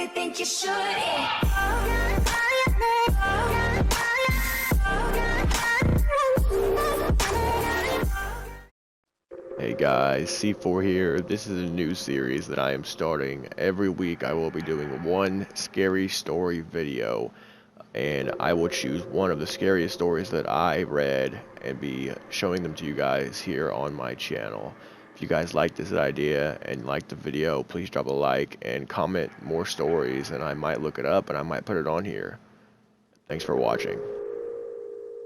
really think you should. Yeah. Hey guys, C4 here. This is a new series that I am starting. Every week I will be doing one scary story video, and I will choose one of the scariest stories that I read and be showing them to you guys here on my channel. If you guys like this idea and like the video, please drop a like and comment more stories, and I might look it up and I might put it on here. Thanks for watching.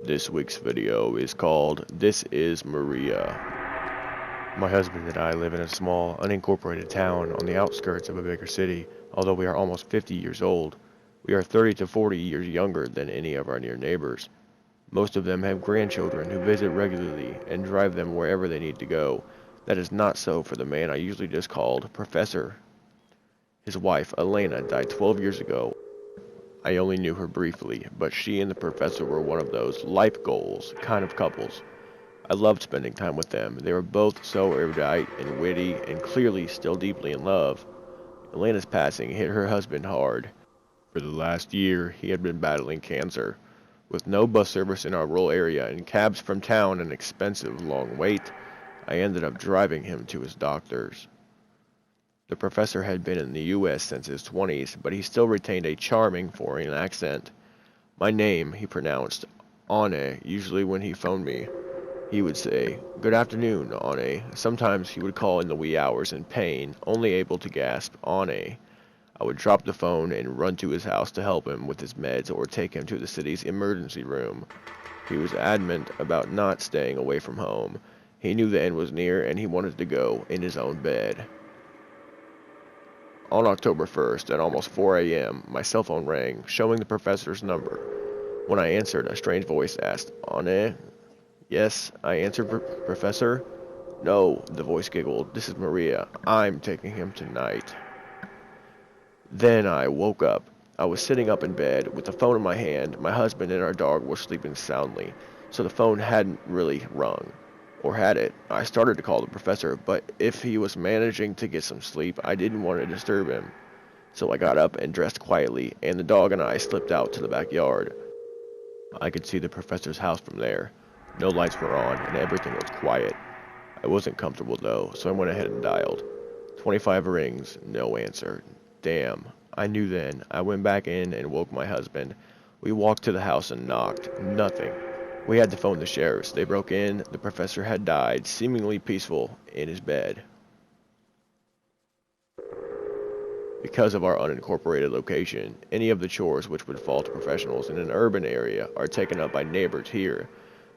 This week's video is called This is Maria. My husband and I live in a small, unincorporated town on the outskirts of a bigger city. Although we are almost 50 years old, we are 30 to 40 years younger than any of our near neighbors. Most of them have grandchildren who visit regularly and drive them wherever they need to go. That is not so for the man I usually just called Professor. His wife, Elena, died 12 years ago. I only knew her briefly, but she and the professor were one of those life goals kind of couples. I loved spending time with them. They were both so erudite and witty and clearly still deeply in love. Elena's passing hit her husband hard. For the last year, he had been battling cancer. With no bus service in our rural area and cabs from town an expensive long wait, I ended up driving him to his doctor's. The professor had been in the U.S. since his 20s, but he still retained a charming foreign accent. My name, he pronounced, Anne, usually when he phoned me. He would say, "Good afternoon, Anne." Sometimes he would call in the wee hours in pain, only able to gasp, "Anne." I would drop the phone and run to his house to help him with his meds or take him to the city's emergency room. He was adamant about not staying away from home. He knew the end was near and he wanted to go in his own bed. On October 1st, at almost 4 a.m., my cell phone rang, showing the professor's number. When I answered, a strange voice asked, "Anne?" "Yes," I answered, "Professor?" "No," the voice giggled. "This is Maria. I'm taking him tonight." Then I woke up. I was sitting up in bed with the phone in my hand. My husband and our dog were sleeping soundly, so the phone hadn't really rung. Or had it? I started to call the professor, but if he was managing to get some sleep, I didn't want to disturb him. So I got up and dressed quietly, and the dog and I slipped out to the backyard. I could see the professor's house from there. No lights were on, and everything was quiet. I wasn't comfortable, though, so I went ahead and dialed. 25 rings, no answer. Damn. I knew then. I went back in and woke my husband. We walked to the house and knocked. Nothing. We had to phone the sheriffs. They broke in. The professor had died, seemingly peaceful, in his bed. Because of our unincorporated location, any of the chores which would fall to professionals in an urban area are taken up by neighbors here.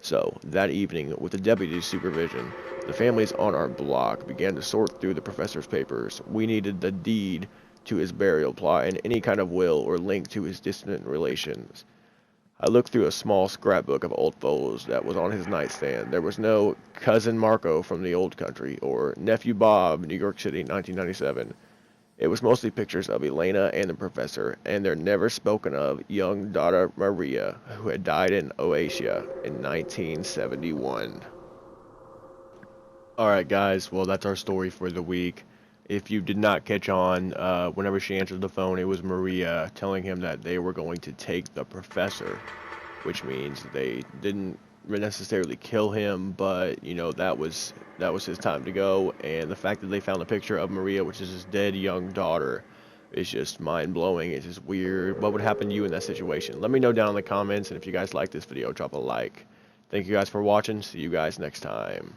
So, that evening, with the deputy's supervision, the families on our block began to sort through the professor's papers. We needed the deed to his burial plot and any kind of will or link to his distant relations. I looked through a small scrapbook of old photos that was on his nightstand. There was no Cousin Marco from the old country or Nephew Bob, New York City, 1997. It was mostly pictures of Elena and the professor, and their never spoken of young daughter Maria, who had died in Oasia in 1971. Alright guys, well that's our story for the week. If you did not catch on, whenever she answered the phone, it was Maria telling him that they were going to take the professor, which means they didn't necessarily kill him, but you know that was his time to go. And the fact that they found a picture of Maria, which is his dead young daughter, is just mind-blowing. It's just weird. What would happen to you in that situation? Let me know down in the comments, and if you guys like this video, drop a like. Thank you guys for watching. See you guys next time.